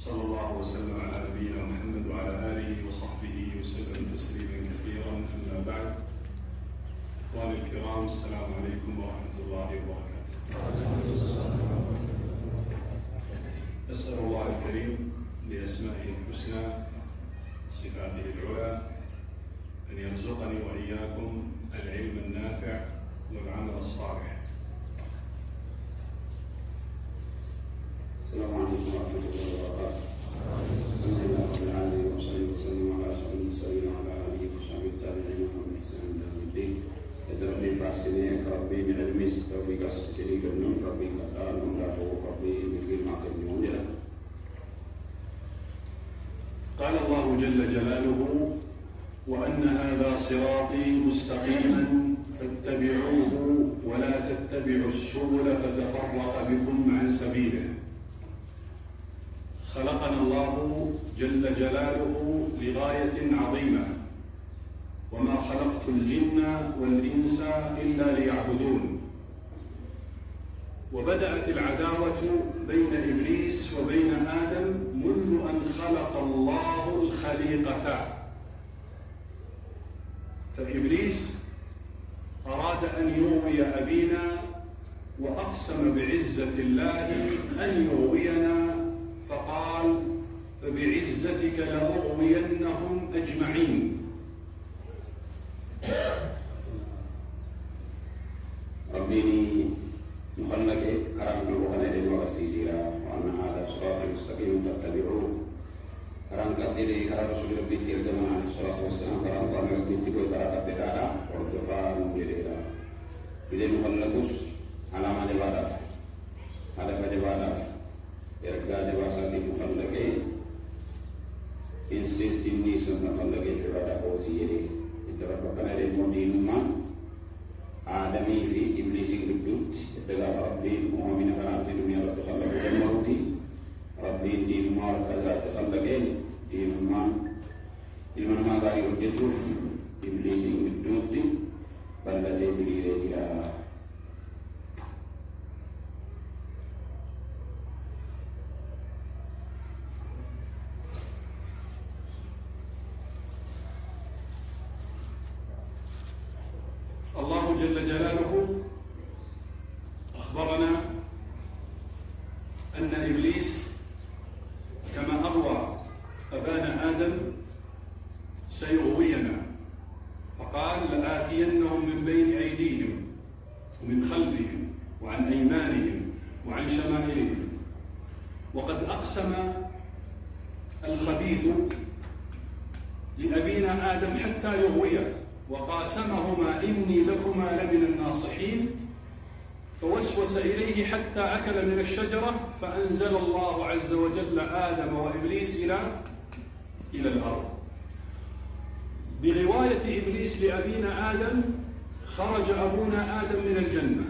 وصلى الله وسلم على نبينا محمد وعلى آله وصحبه وسلم تسليما كثيرا. أما بعد، إخواني الكرام، السلام عليكم ورحمة الله وبركاته. أسأل الله الكريم بأسمائه الحسنى صفاته العلى أن يرزقني وإياكم العلم النافع والعمل الصالح. السلام عليكم ورحمة الله وبركاته. الحمد لله رب العالمين وصلى وسلم على أشرف المرسلين وعلى آله وصحبه التابعين ومن إحسان إلى يوم الدين. يدرني فاسني كربي من علمي توفيق السري كنون ربي قدار مولاه ربي من ما كنون جل. قال الله جل جلاله: وأن هذا صراطي مستقيما فاتبعوه ولا تتبعوا السبل فتفرق بكم عن سبيله. خلقنا الله جل جلاله لغاية عظيمة، وما خلقت الجن والإنس إلا ليعبدون. وبدأت العداوة بين إبليس وبين آدم منذ أن خلق الله الخليقة. فإبليس أراد أن يغوي أبينا وأقسم بعزة الله أن يغوينا، فقال: فبعزتك لأغوينهم أجمعين. ربيني مخلق كرم وغنى وغسيسيرا وأن هذا صراط مستقيم فاتبعوه. كرم كتير كرم رسول ربي تيرجمنا عليه الصلاة والسلام كرم قام ربي تقول كرم كتير على وردفع مجريرا. إذا مخلقوس على ما جبادف على فجبادف يرجع جباساتي مخلقين insist إني سنة مخلقين في بعد أوتيري. إذا ربنا للمدين ما آدمي في إبليس الجدود إذا ربي مؤمن كان في الدنيا وتخلق الموت ربي دين ما كذا تخلقين دين ما غير الجدوف إبليس الجدود بل تدري رجلا. الله جل جلاله أخبرنا أن إبليس كما أغوى أبانا آدم سيغوينا، فقال: لآتينهم من بين أيديهم ومن خلفهم وعن أيمانهم وعن شمائلهم. وقد أقسم الخبيث لأبينا آدم حتى يغويه، وقاسمهما: إني لكما لمن الناصحين. فوسوس إليه حتى أكل من الشجرة، فأنزل الله عز وجل آدم وإبليس إلى الأرض. بغواية إبليس لأبينا آدم خرج أبونا آدم من الجنة.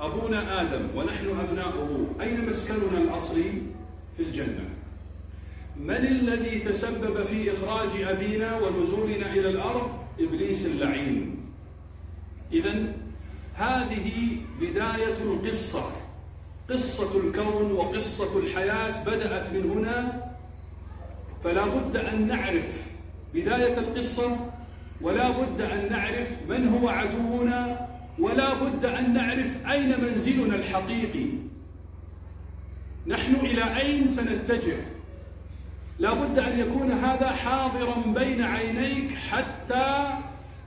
أبونا آدم ونحن أبناؤه، أين مسكننا الأصلي؟ في الجنة. من الذي تسبب في إخراج أبينا ونزولنا إلى الأرض؟ إبليس اللعين. إذن هذه بداية القصة، قصة الكون وقصة الحياة بدأت من هنا. فلا بد أن نعرف بداية القصة، ولا بد أن نعرف من هو عدونا، ولا بد أن نعرف أين منزلنا الحقيقي، نحن إلى أين سنتجه. لا بد أن يكون هذا حاضرا بين عينيك حتى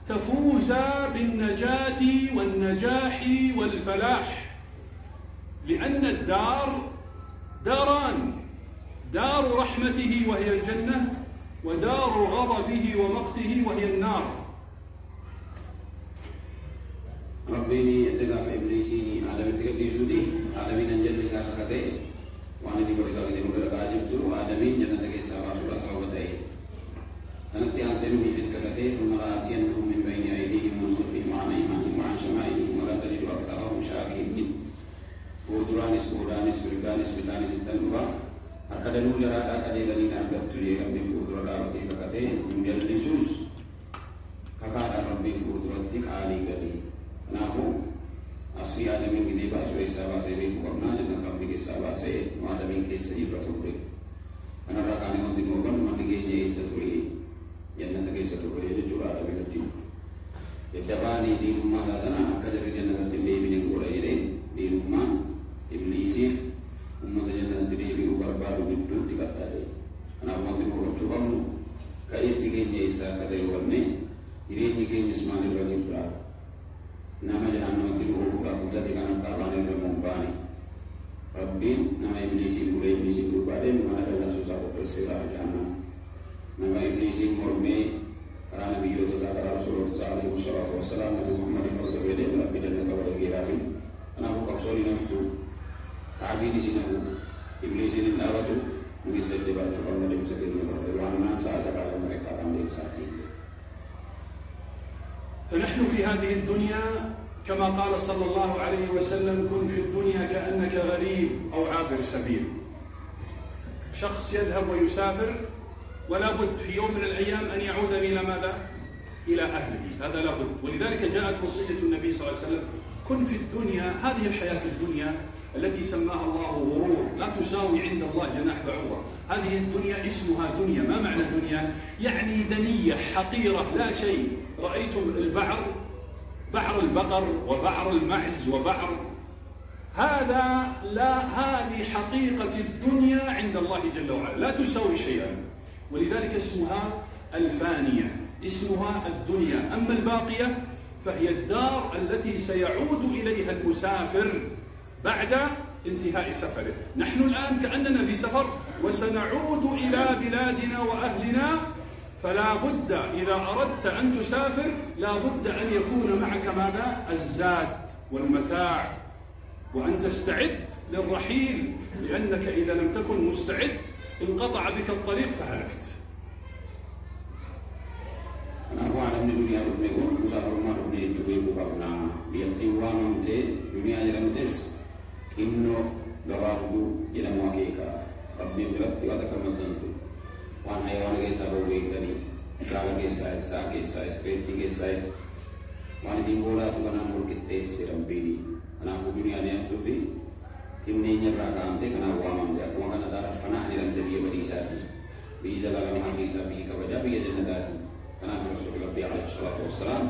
تفوز بالنجاة والنجاح والفلاح. لأن الدار داران: دار رحمته وهي الجنة، ودار غضبه ومقته وهي النار. ربيني يدقى في إبليسيني آدم تقبلي جودي آدمين أنجل ساكتين وأنا دي بلقى كذي مبلغ عجبت وآدمين جنة كيسا رسول صوبتين سنتي عن سنوه في سكتين ثم لآتينهم من بين أيديهم ومن خلفهم وعن أيمانهم وعن شمائلهم ولا تجد أكثرهم شاكرين. فودرانس بودانس برقانس بتانس التنفى أكد نوجر أكد لنين أرقبت لي ربي فودر دارتي كتين من جلسوس كقال ربي فودرتك عالي قليل نافو أصلي آدمين كذي باسو إسابة سيبين وقمنا جنة ربي كسابة سيد وآدمين كيسا جبرة ربي قبل كايستي كيني إسا كتير وني يريني كيني اسمان الرجل برا نما جهنم تلو فوق كنت كان كاباني المنباني ربي نما إبليسي بولي إبليسي بولي بعدين ما هذا الناس وسافر في جهنم نما إبليسي مرمي كان نبي يتزاكر رسول الله صلى الله عليه وسلم نبي محمد فرد بيده ربي جنة ورجيرافي أنا هو كبسولي نفتو تعبيني سنه إبليسي للنارة ويسد بعد شكر الله لمسكين وأنا سأسأل على مريكا عن ساعتين. فنحن في هذه الدنيا كما قال صلى الله عليه وسلم كن في الدنيا كأنك غريب أو عابر سبيل. شخص يذهب ويسافر ولا بد في يوم من الأيام أن يعود إلى ماذا؟ إلى أهله، هذا لا بد. ولذلك جاءت وصية النبي صلى الله عليه وسلم كن في الدنيا، هذه الحياة في الدنيا التي سماها الله غرور لا تساوي عند الله جناح بعوضة. هذه الدنيا اسمها دنيا. ما معنى دنيا؟ يعني دنية حقيرة لا شيء. رأيتم البعر، بعر البقر وبعر المعز وبعر هذا، لا، هذه حقيقة الدنيا عند الله جل وعلا لا تساوي شيئا. ولذلك اسمها الفانية، اسمها الدنيا. أما الباقية فهي الدار التي سيعود إليها المسافر بعد انتهاء سفره. نحن الآن كأننا في سفر وسنعود إلى بلادنا وأهلنا، فلا بد إذا أردت أن تسافر لا بد أن يكون معك ماذا؟ الزاد والمتاع، وأن تستعد للرحيل، لأنك إذا لم تكن مستعد انقطع بك الطريق فهلكت. أنا أفعل من الدنيا رفنكم مسافر ما رفني جبيب قبنا بيمتي واممتي دنيا لمتس إنه قبابدو إلى مواكيكا ربي بربتي وتكمل زنتو وأن حيوان كيسا بوغيتني قال كيسا إسا كيسا إسبيتي كيسا إس وأن سيمبولا تغنى ملك التيس ربيني أنا أقول دنيا نيأتو في تمني نيرا كامتي كنا واممتي أكما كان دار الفناء لرمتبية بديساتي بيزا لغم حفيظة بيكا بجا بيا جنتاتي كان رسول الله عليه الصلاة والسلام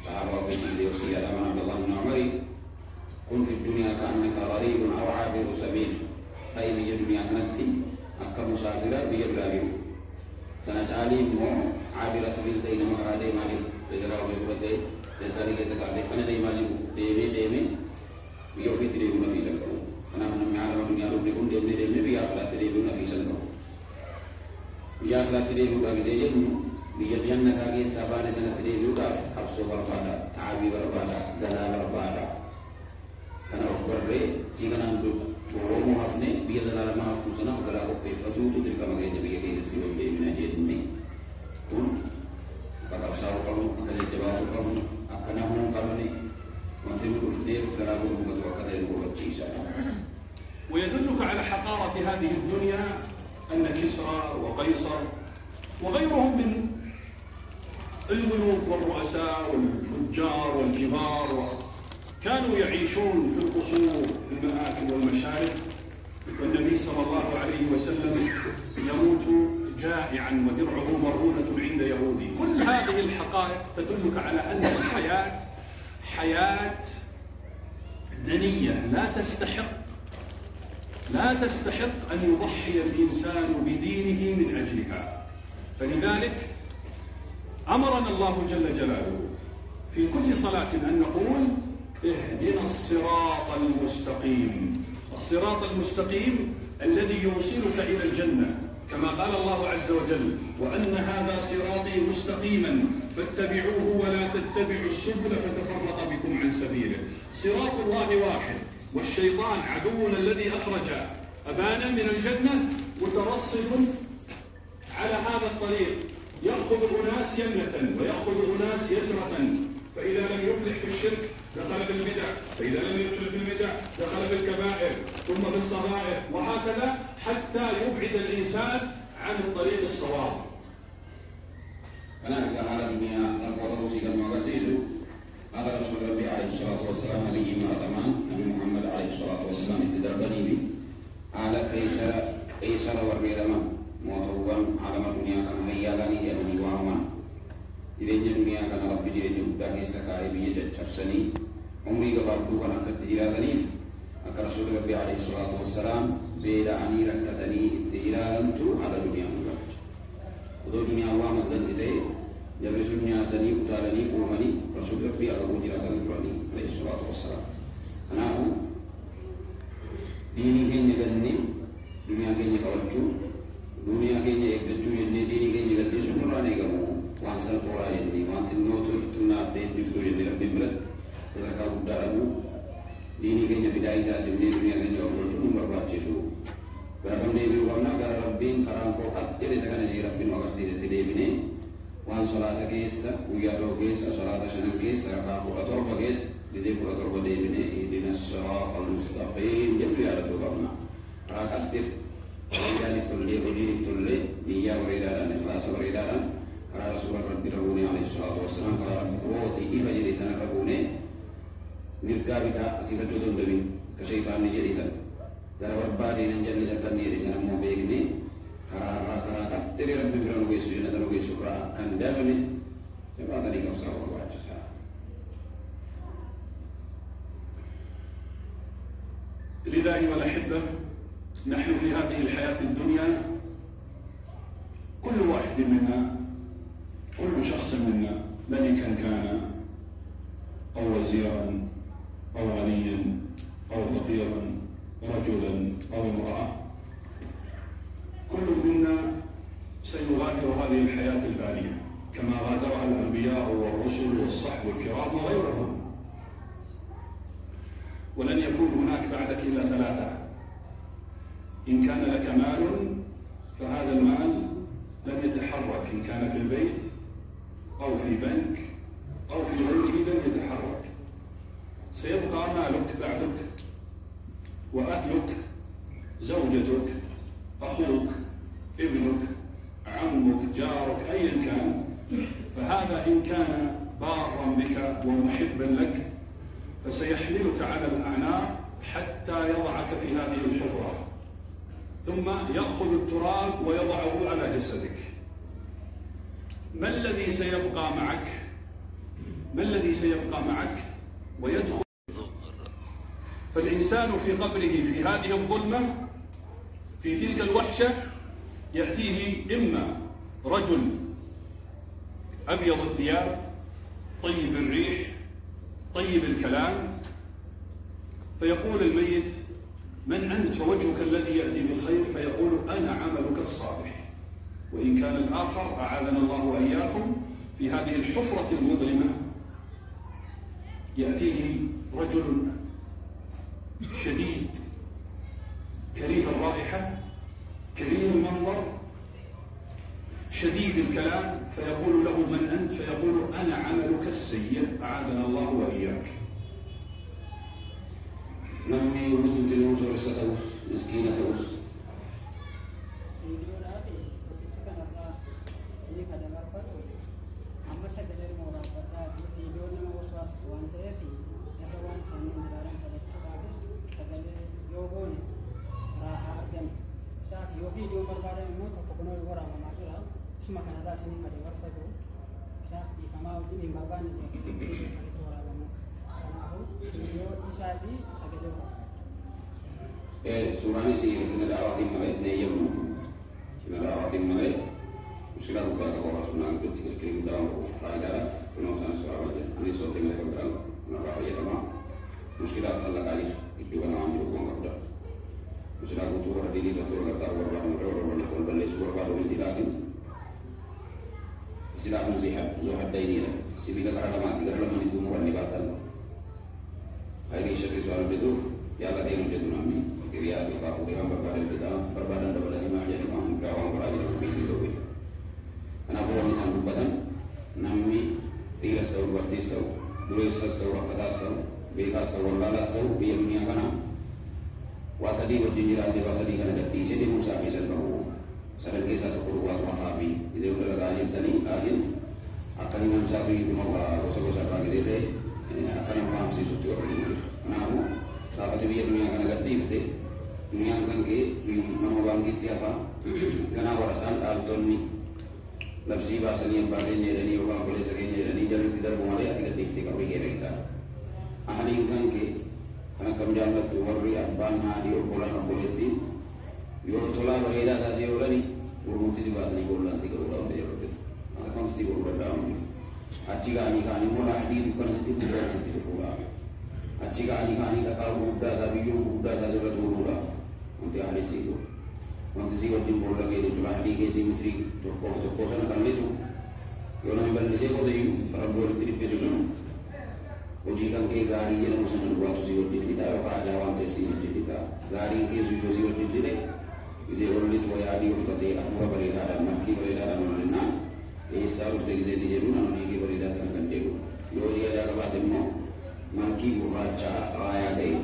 صحابة في جلد وصية لمن عبد الله بن عمر كن في الدنيا كأنك غريب أو عابر سبيل. فإن الدنيا كانت أكا مسافرة بيبلغ سنجعلي مو عابر سبيل تين مغرادي مالي لجراء بيبلغي لسالي كيسا قادي أنا دي مالي ديمي بيوفي تريبون في سلقه أنا فنمي عالم الدنيا رفنكم ديمي بيأخلا تريبون في سلقه بيأخلا تريبون في biyya biyannataa keessaa baane sanatti deebi'uudhaaf qabsoo barbaada, taabii barbaada, galaa barbaada. Kana of barree sii kanaan booromuu hafne biyya zalaalamaa haftuu sana galaa qopheeffatuutu dirqama keenya biyya keenyatti wal deemina jenne. Kun akka qabsaa'uu qabnu, akka jajjabaatu qabnu, akka namuu qabne wanti nu dhufneef galaa gonfatu akka ta'e nu hubachiisa. ويدلك على حقارة هذه الدنيا أن كسرى وقيصر وغيرهم من الملوك والرؤساء والفجار والكبار كانوا يعيشون في القصور في المآكل والمشارب، والنبي صلى الله عليه وسلم يموت جائعا ودرعه مرهونة عند يهودي. كل هذه الحقائق تدلك على أن الحياة حياة دنية لا تستحق أن يضحي الإنسان بدينه من أجلها. فلذلك أمرنا الله جل جلاله في كل صلاة أن نقول اهدنا الصراط المستقيم، الصراط المستقيم الذي يوصلك إلى الجنة، كما قال الله عز وجل وأن هذا صراطي مستقيما فاتبعوه ولا تتبعوا السبل فتفرق بكم عن سبيله. صراط الله واحد، والشيطان عدونا الذي أخرج أبانا من الجنة مترصد على هذا الطريق، يأخذ أناس يمنة ويأخذ أناس يسرة، فإذا لم يفلح في الشرك دخل في البدع، فإذا لم يدخل في البدع دخل في الكبائر ثم في الصغائر، وهكذا حتى يبعد الإنسان عن الطريق الصواب. أنا أعلم أن سبقته سيكون مغسيسه هذا رسول الله عليه الصلاة والسلام نبي مرتمان نبي محمد عليه الصلاة والسلام اتدربني به على كيسر والريرمان موتوان على الدنيا كان هيالاني يمني وامان إذن الدنيا كان ربي جيد ودا كيسا بيجد شخصني عمري قبضو كان كتجرادنيف أكا رسول الله عليه الصلاة والسلام بيدا عني ركتني اتجرادنتو على الدنيا مبارك وانسان قرائني وانت النوت تناتين تفتوج اللي ربي برد تذكر قدامه ديني كنيا بداية سنين دنيا كنيا وفرجون برباطي شو كرام نبي وامنا كرام ربين كرام كوكات جلس كان نبي ربين وقصير تديبني وان صلاة كيس وياتو كيس صلاة شنن كيس ركعة وأتربة كيس بزيك وأتربة ديبني إهدنا الصراط المستقيم جل يا رب ربنا ركعت وريدان التولي ودين التولي نية وريدان إخلاص وريدان كرا رسول ربي ربوني عليه الصلاة والسلام كرا قوتي إفجري سنة ربوني نرجع بتاع سيفة جدون دبي كشيطان نجري سنة كرا بربادي نجري سنة كنيري سنة مو بيجني كرا كتير ربي برانو بيسو جنة رانو بيسو كرا كان دامني جماعة تاني كمسا ورواج سا لذا أيها الأحبة نحن في هذه الحياة الدنيا كل واحد منا كل شخص منا ملكا كان أو وزيرا أو غنيا أو فقيرا رجلا أو امرأة كل منا سيغادر هذه الحياة الفانية كما غادرها الأنبياء والرسل والصحب الكرام وغيرهم ولن يكون هناك بعدك إلا ثلاثة إن كان لك مال فهذا المال لن يتحرك إن كان في البيت أو في بنك أو في غيره لن يتحرك سيبقى مالك بعدك وأهلك زوجتك أخوك ابنك عمك جارك أيا كان فهذا إن كان بارا بك ومحبا لك فسيحملك على الأعناق حتى يضعك في هذه الحفرة ثم يأخذ التراب ويضعه على جسدك. ما الذي سيبقى معك؟ ما الذي سيبقى معك ويدخل؟ فالإنسان في قبره في هذه الظلمة في تلك الوحشة يأتيه إما رجل أبيض الثياب طيب الريح طيب الكلام فيقول الميت من أنت فوجهك الذي يأتي بالخير فيقول أنا عملك الصالح. وإن كان الآخر أعاذنا الله وإياكم في هذه الحفرة المظلمة يأتيه رجل شديد كريه الرائحة كريه المنظر شديد الكلام فيقول له من أنت فيقول أنا عملك السيء أعاذنا الله وإياك. نمي وجود جنوس ورسطوس مسكينة توس سوراني سير كنا دعوات المغرب نيجم كنا دعوات المغرب مشكلة بقى كبار سنان كنت كريم داو فايدة كنا وصلنا سورة أنا صوتي ملك بدران أنا رأي جماعة مشكلة أصلا كذي itu kan ambil uang kerja. Mesti aku tuh orang diri betul kata orang balik suara baru tidak lagi. Silakan zihat, zuhad ini lah. Sibila kerana mati kerana itu murah dibatan. Hari ini soal betul, ya tadi yang betul kami. Kiriya kita udah berbadan dapat lima jadi mang gawang berada di posisi itu. Kenapa orang sanggup badan? Nami 3 tahun berarti tahun, 2 tahun kata tahun. Bekas tahun lalas tahu biar dunia kana wasadi berjinjira aja wasadi kana dati sini musa bisa tahu sadar ke satu perbuatan mafafi itu udah lagi tadi akan imam satu itu mau gosok-gosok lagi itu akan paham sih suatu orang itu nahu dapat biar dunia kana dati itu dunia kan ke mau bangkit apa karena warasan alton ni nafsi bahasa ni yang bagiannya dan ni orang boleh sekenya dan ni jadi tidak mengalih tidak dikti kalau kita ahli kanke kana kamjalla tu warri abban hadi bola boleti yo tola barida sa si olani urmuti di badani bola si ko udah de rote aka kam si bola dam aciga ani kani bola hadi bukan siti bukan siti fula aciga ani kani da kal buddha sa biyo buddha sa sebat bola nanti ahli si ko di bola ke di tola hadi ke si mitri to ko sana kan letu يوم بلسه قديم ربول تريبيزون وجي كان كي غاري جنا مسنا الوقت سيو جديدا وقاعد جوان تسيو جديدا غاري كي سيو جديدا إذا ولدت ويادي وفتي أفور بريدا مكي بريدا نولنا إيه سارف تجزي ديجرون أنا نيجي بريدا تنكنديرو يوري هذا كبات مو مكي بواجا رايا دي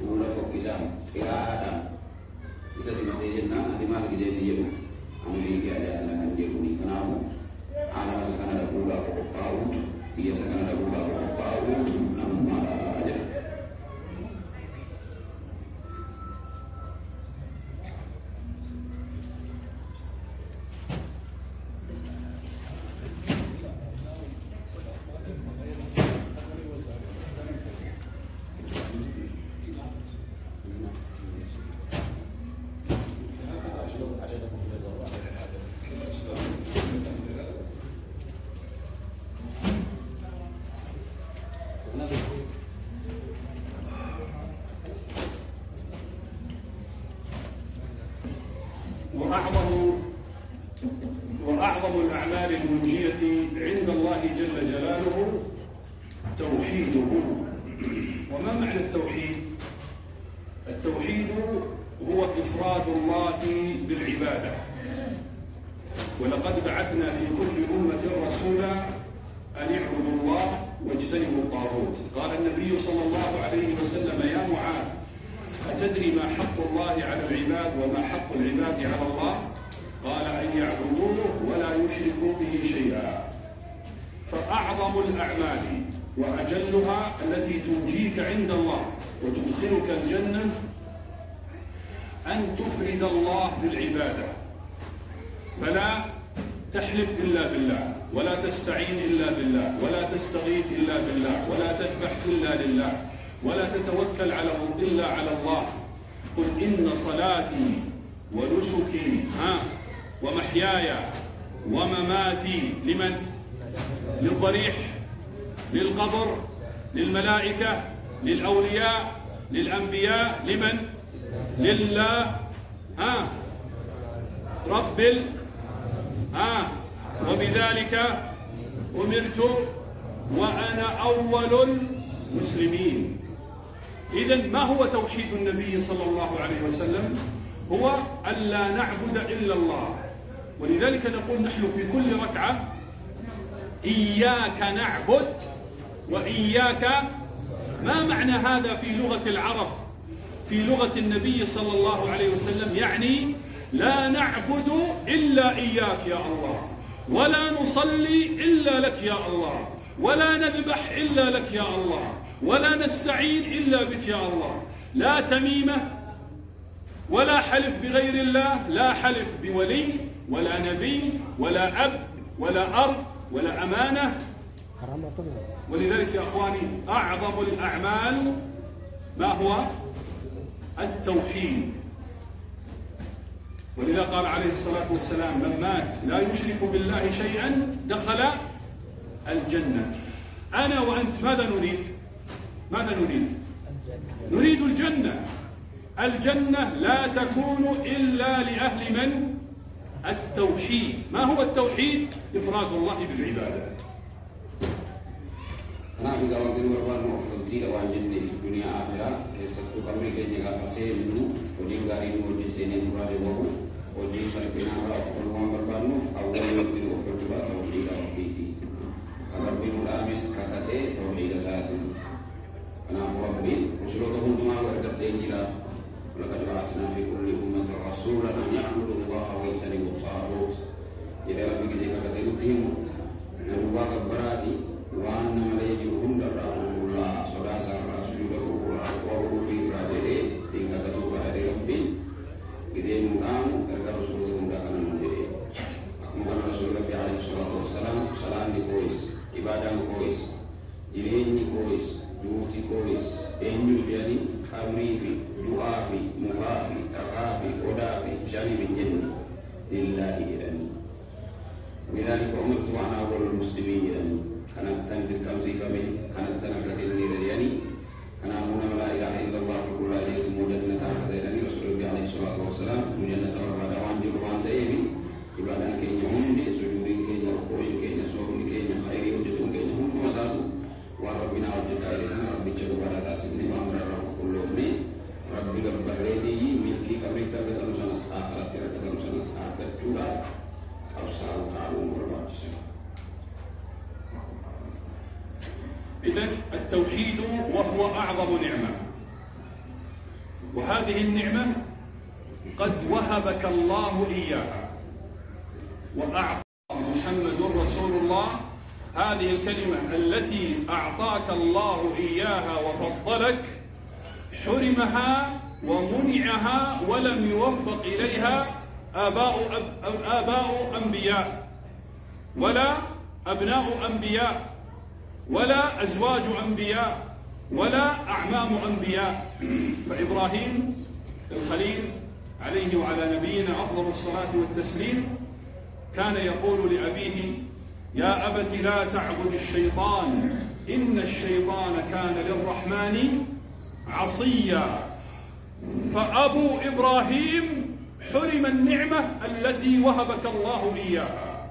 ولا فوكيزام تيرادا إذا سمعت جنا أنت ما تجزي ديجرون أنا نيجي هذا تنكنديرو نيكنامو أنا مسكنا دبولا كوباوت dia sekarang ada beberapa tahun nama aja. وأعظم الأعمال المنجية عند الله جل جلاله توحيده. وما معنى التوحيد؟ التوحيد هو إفراد الله بالعبادة. ولقد بعثنا في كل أمة رسولا أن يعبدوا الله واجتنبوا الطاغوت. قال النبي صلى الله عليه وسلم: يا معاذ، أتدري ما حق الله على العباد وما حق العباد على الله؟ قال: أن يعبدوه ولا يشركوا به شيئا. فأعظم الأعمال وأجلها التي تنجيك عند الله وتدخلك الجنة أن تفرد الله بالعبادة، فلا تحلف إلا بالله، ولا تستعين إلا بالله، ولا تستغيث إلا بالله، ولا تذبح إلا لله، ولا تتوكل إلا على الله. قل إن صلاتي ونسكي ومحياي ومماتي لمن؟ للضريح، للقبر، للملائكة، للأولياء، للأنبياء، لمن؟ لله رب وبذلك أمرت وأنا أول المسلمين. إذن ما هو توحيد النبي صلى الله عليه وسلم؟ هو ألا نعبد إلا الله. ولذلك نقول نحن في كل ركعة: إياك نعبد وإياك. ما معنى هذا في لغة العرب؟ في لغة النبي صلى الله عليه وسلم يعني لا نعبد إلا إياك يا الله، ولا نصلي إلا لك يا الله، ولا نذبح إلا لك يا الله، ولا نستعين إلا بك يا الله. لا تميمة ولا حلف بغير الله، لا حلف بولي ولا نبي ولا أب ولا أرض ولا أمانة. ولذلك يا أخواني أعظم الأعمال ما هو؟ التوحيد. ولذا قال عليه الصلاة والسلام: من مات لا يشرك بالله شيئا دخل الجنة. أنا وأنت ماذا نريد؟ ماذا نريد؟ نريد الجنة. الجنة لا تكون إلا لأهل من؟ التوحيد. ما هو التوحيد؟ إفراد الله بالعبادة. أنا في قوانين الوردان مؤفلتي لوان جنة في الدنيا آخرة كيستو قبل كي نقاط سير منه ودين قارين ودين سينين مراد وهو ودين سنبنا رأفل ومربانوف أول وقت الأفل تبا توحيد ربيتي ربي ملامس كتاتي توحيد ساتي. أنا ربي وسلوكهم تما وردت لينجلا ولقد بعثنا في كل أمة رسولا أن يعبدوا الله ويجتنبوا الطاغوت. إذا ربي كذلك كتاتي نبوا كبراتي وأن ملائكتهم لرسول الله صلى الله عليه وسلم وقالوا في رادله tinggal ketua hari Rabbi izin kamu kerja Rasulullah mengatakan menjadi akan Rasulullah alaihi wasallam salam di kois ibadah kois jirin di kois duti kois enju fiani kamifi duafi muafi akafi odafi syari bin jinni lillahi ilani lidhalika umirtu ana awwalul muslimin ilani kanat tanfir kamsi kami kanat tanakatil nirayani kanafuna la ilaha illallah kullu ayatin mudannata kadani Rasulullah alaihi salatu wassalam mudannata wa dawan di ruang tayi ibadah kenya hundi sujudin kenya rukuin kenya suruh الله أوسع تعالوا والبعض. إذن التوحيد وهو أعظم نعمة، وهذه النعمة قد وهبك الله إياها وأعطى محمد رسول الله هذه الكلمة التي أعطاك الله إياها وفضلك، حرمها ومنعها ولم يوفق إليها آباء أنبياء ولا أبناء أنبياء ولا أزواج أنبياء ولا أعمام أنبياء. فإبراهيم الخليل عليه وعلى نبينا أفضل الصلاة والتسليم كان يقول لأبيه: يا أبت لا تعبد الشيطان إن الشيطان كان للرحمن عصيا. فأبو إبراهيم حرم النعمة التي وهبك الله إياها،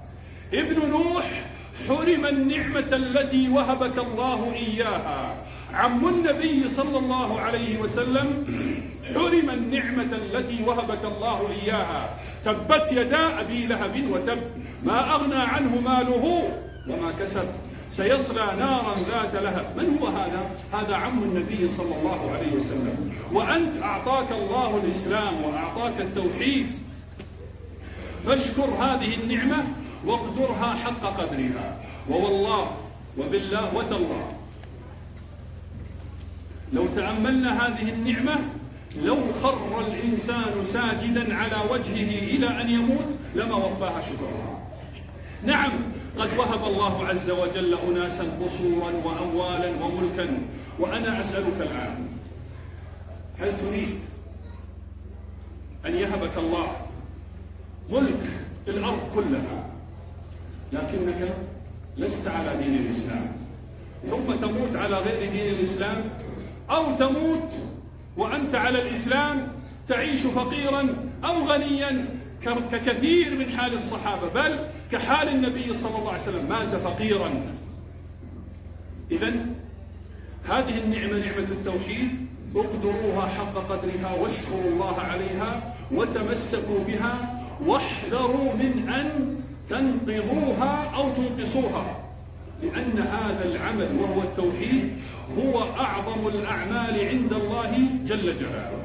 ابن نوح حرم النعمة التي وهبك الله إياها، عم النبي صلى الله عليه وسلم حرم النعمة التي وهبك الله إياها. تبت يدا أبي لهب وتب، ما أغنى عنه ماله وما كسب، سيصلى نارا ذات لهب. من هو هذا؟ هذا عم النبي صلى الله عليه وسلم. وأنت أعطاك الله الإسلام وأعطاك التوحيد، فاشكر هذه النعمة واقدرها حق قدرها. ووالله وبالله وتالله لو تأملنا هذه النعمة لو خر الإنسان ساجدا على وجهه إلى أن يموت لما وفاها شكرها. نعم، قد وهب الله عز وجل أناسا قصورا وأموالا وملكا، وأنا أسألك الآن: هل تريد أن يهبك الله ملك الأرض كلها لكنك لست على دين الإسلام، ثم تموت على غير دين الإسلام، أو تموت وأنت على الإسلام تعيش فقيرا أو غنيا ككثير من حال الصحابة، بل كحال النبي صلى الله عليه وسلم مات فقيرا؟ إذن هذه النعمة، نعمة التوحيد، اقدروها حق قدرها واشكروا الله عليها وتمسكوا بها، واحذروا من أن تنقضوها أو تنقصوها، لأن هذا العمل وهو التوحيد هو أعظم الأعمال عند الله جل جلاله.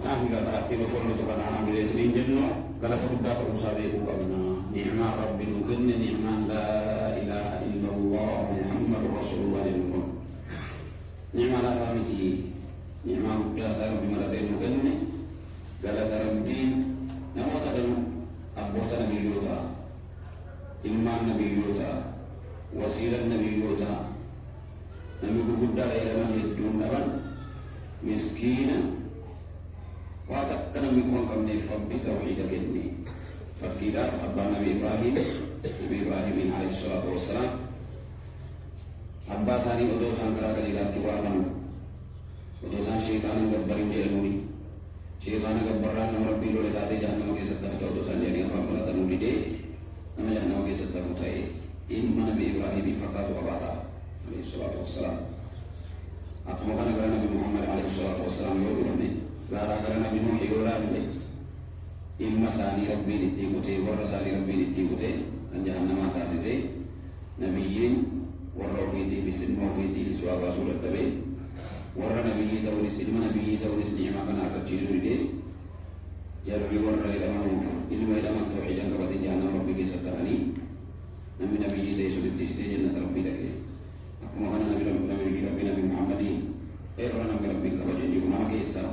نحن قد أتينا فرنة قد عام بليسلين جنة قال فرنة فأصابه قبنا نعمة رب مكن نعمة لا إله إلا الله محمد رسول الله للمكن نعمة لا فامتي نعمة بياسا رب مرتين مكن قال تربين نموت دم أبوت نبيوتا إلمان نبيوتا وسيلة نبيوتا نبي قدر إلى من يدون نبن مسكينا واتقنا مكون قمني فربي توحيد كني فكذا فأبا نبي إبراهيم عليه الصلاة والسلام أبا ثاني أدوسان كراك لغاتي وعلم أدوسان شيطان قبرين جيروني شيطان قبران ربي لولي تاتي جهنم كيسا تفتح أدوسان جيرين أبا تنولي دي نما جهنم كيسا تفتح إنما نبي إبراهيم فقط وباتا عليه الصلاة والسلام أقوم كان نبي محمد عليه الصلاة والسلام يوقفني gara gara nabi Nuh yoralle ilma sani rabbi itti kute warra sani rabbi itti kute kan jahannama taasise nabiyyin warra ofiitii fi ilma ofiitii fi su'aa baasuu dadhabe warra nabiyyii ta'uunis ilma nabiyyii ta'uunis ni'ima kana argachiisuu dide jarri warra jedhamanuuf ilma jedhaman tawxiidan qabate jahannama rabbi keessa ta'anii namni nabiyyii ta'e sunitti hidhee jannata rabbii dhaqe akkuma kana nabi Muhammadiin irra namni rabbiin kabaje jiru nama keessa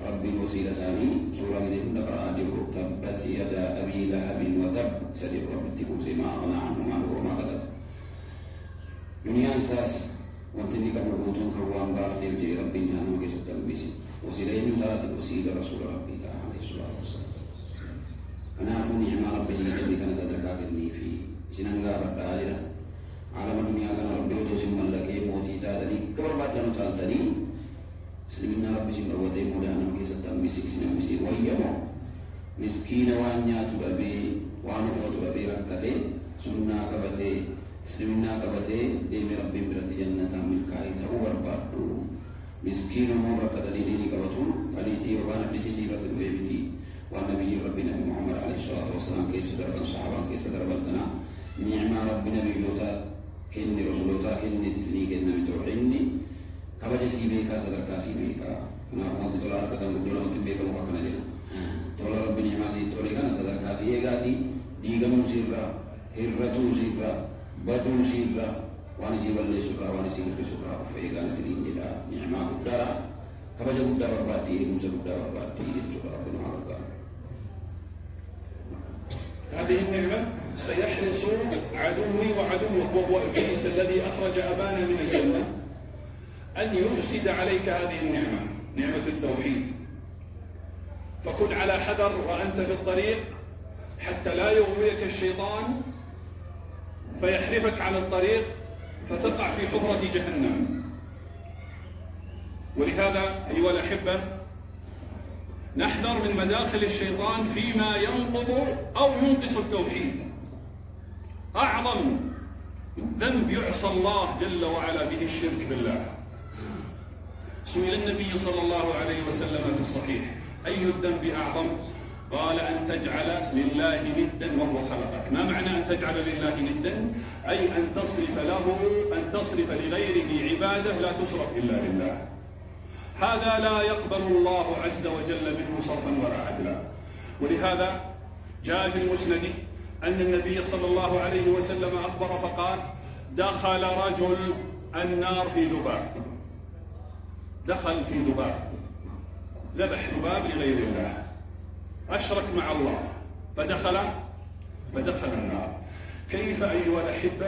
ربي وسيلة ساني سورة زي كنا قرأت تبت يدا أبي لهب وتب سدير ربي تكون سما أغنى عنه ماله وما كسب دنيا ساس وانتني كبرتون كوام باف دي ربي جهنم كيس التلبيس وسيلة ينتهى وسيلة رسول ربي تعالى عليه الصلاة والسلام أنا أفني نعمة ربي جل كان صدقاك إني في سننغا رب عالنا عالم الدنيا كان ربي وتوسم ملكي موتي تادني كبر بعد أن تالتني سلمنا ربي سين قوتي مولانا كيسة تنبسي سنم بسي ويما مسكين وانيا تبابي وانفو تبابي ركتي سننا قبتي سلمنا قبتي دين ربي برتي جنة من كاي تهور بادو مسكين مو ركتني ديني قبتو فليتي وبانا بسي سيرت في بيتي والنبي ربنا محمد عليه الصلاة والسلام كيس درب الصحابة كيس درب السنة نعمة ربنا بيوتا كني رسولوتا كني تسني كني متوعيني كبر سيبيكا صدر كاسيبيكا كنا فانت تولار كتام بدولا متبيكا مفكنا لنا تولار ربنا ما سي توليكا صدر كاسيبيكا ديغا موسيرا هيرتو سيرا بدو سيرا واني سيبا اللي سكرا واني سيبا سكرا وفيقا نسلين جدا نعمة قدارا كبر جبدا بربادي موسى قدارا بربادي يجب ربنا عرقا هذه النعمة سيحرص عدوي وعدوك وهو إبليس الذي أخرج أبانا من الجنة أن يفسد عليك هذه النعمة، نعمة التوحيد. فكن على حذر وأنت في الطريق حتى لا يغويك الشيطان فيحرفك عن الطريق فتقع في حفرة جهنم. ولهذا أيها الأحبة نحذر من مداخل الشيطان فيما ينقض أو ينقص التوحيد. أعظم ذنب يعصى الله جل وعلا به الشرك بالله. سئل النبي صلى الله عليه وسلم في الصحيح: أي الذنب أعظم؟ قال: أن تجعل لله ندا وهو خلقك. ما معنى أن تجعل لله ندا؟ أي أن تصرف لغيره عبادة لا تصرف إلا لله. هذا لا يقبل الله عز وجل منه صرفا ولا عدلا. ولهذا جاء في المسند أن النبي صلى الله عليه وسلم أخبر فقال: دخل رجل النار في ذباب، دخل في ذباب، ذبح ذباب لغير الله، أشرك مع الله فدخل النار. كيف أيها الأحبة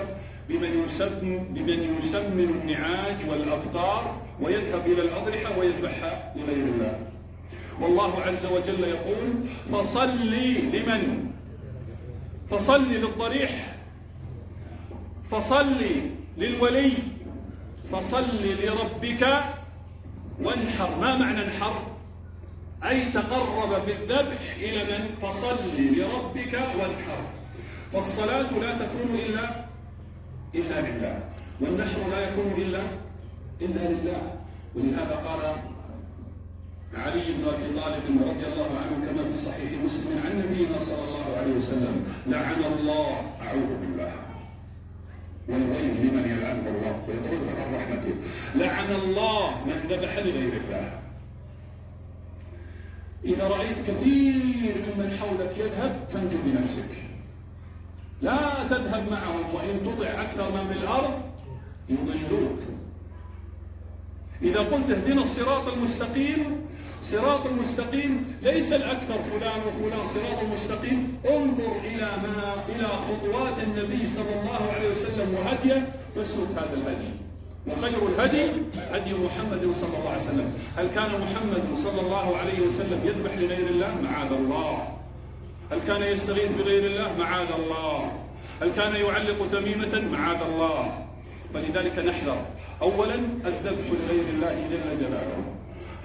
بمن يسمن النعاج والأبقار ويذهب إلى الأضرحة ويذبحها لغير الله؟ والله عز وجل يقول: فصلي لمن؟ فصلي للضريح، فصلي للولي، فصلي لربك وانحر. ما معنى انحر؟ أي تقرب بالذبح إلى من؟ فصلي لربك وانحر. فالصلاة لا تكون إلا لله، والنحر لا يكون إلا لله. ولهذا قال علي بن أبي طالب رضي الله عنه كما في صحيح مسلم عن نبينا صلى الله عليه وسلم: لعن الله، أعوذ بالله، والويل لمن يلعنه الله ويطرده عن رحمته، لعن الله من ذبح لغير الله. إذا رأيت كثير ممن حولك يذهب فانجو بنفسك، لا تذهب معهم، وإن تطع أكثر من في الأرض يضلوك. إذا قلت اهدنا الصراط المستقيم، صراط المستقيم ليس الأكثر فلان وفلان، صراط المستقيم انظر إلى خطوات النبي صلى الله عليه وسلم وهديه فاسلك هذا الهدي. وخير الهدي هدي محمد صلى الله عليه وسلم. هل كان محمد صلى الله عليه وسلم يذبح لغير الله؟ معاذ الله. هل كان يستغيث بغير الله؟ معاذ الله. هل كان يعلق تميمة؟ معاذ الله. فلذلك نحذر. أولا الذبح لغير الله جل جلاله،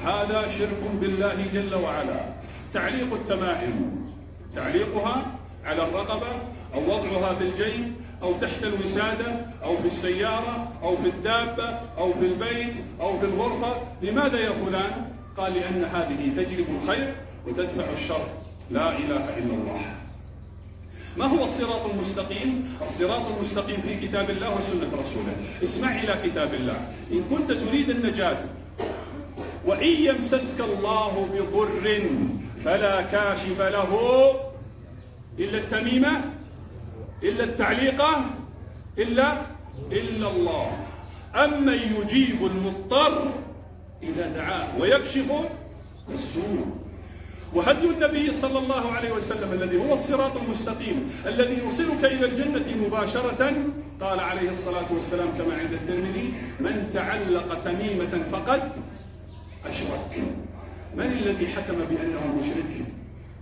هذا شرك بالله جل وعلا. تعليق التمائم، تعليقها على الرقبة أو وضعها في الجيب أو تحت الوسادة أو في السيارة أو في الدابة أو في البيت أو في الغرفة. لماذا يا فلان؟ قال: لأن هذه تجلب الخير وتدفع الشر. لا إله إلا الله. ما هو الصراط المستقيم؟ الصراط المستقيم في كتاب الله وسنة رسوله. اسمع إلى كتاب الله: إن كنت تريد النجاة وإن يمسسك الله بضر فلا كاشف له إلا التميمة، إلا التعليقة، إلا الله. أما يجيب المضطر إذا دعاه ويكشف السوء. وهدي النبي صلى الله عليه وسلم الذي هو الصراط المستقيم الذي يوصلك إلى الجنة مباشرة، قال عليه الصلاة والسلام كما عند الترمذي: من تعلق تميمة فقد أشرك. من الذي حكم بأنه مشرك؟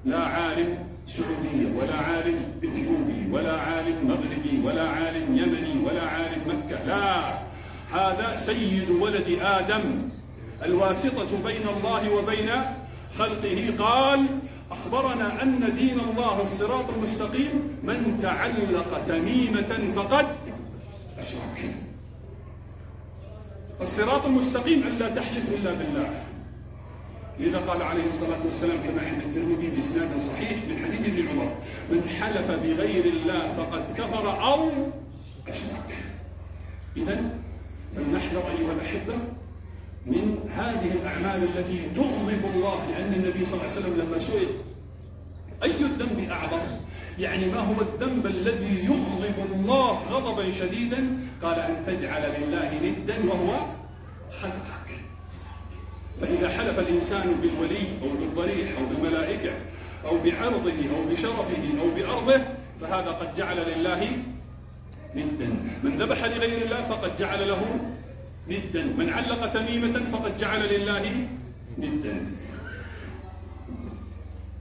لا عالم سعودي ولا عالم إثيوبي ولا عالم مغربي ولا عالم يمني ولا عالم مكة، لا، هذا سيد ولد آدم، الواسطة بين الله وبين خلقه. قال: أخبرنا أن دين الله الصراط المستقيم من تعلق تميمة فقد أشرك. الصراط المستقيم ألا تحلف إلا بالله، لذا قال عليه الصلاة والسلام كما عند الترمذي بإسناد صحيح من حديث ابن عمر: من حلف بغير الله فقد كفر أو أشرك. إذن فلنحذر أيها الأحبة من هذه الأعمال التي تغضب الله، لأن النبي صلى الله عليه وسلم لما سئل أي الذنب أعظم، يعني ما هو الذنب الذي يغضب الله غضبا شديدا، قال: أن تجعل لله ندا وهو خلقك. فإذا حلف الإنسان بالولي أو بالضريح أو بالملائكة أو بعرضه أو بشرفه أو بأرضه فهذا قد جعل لله ندا. من ذبح لغير الله فقد جعل له ندا، من علق تميمة فقد جعل لله ندا.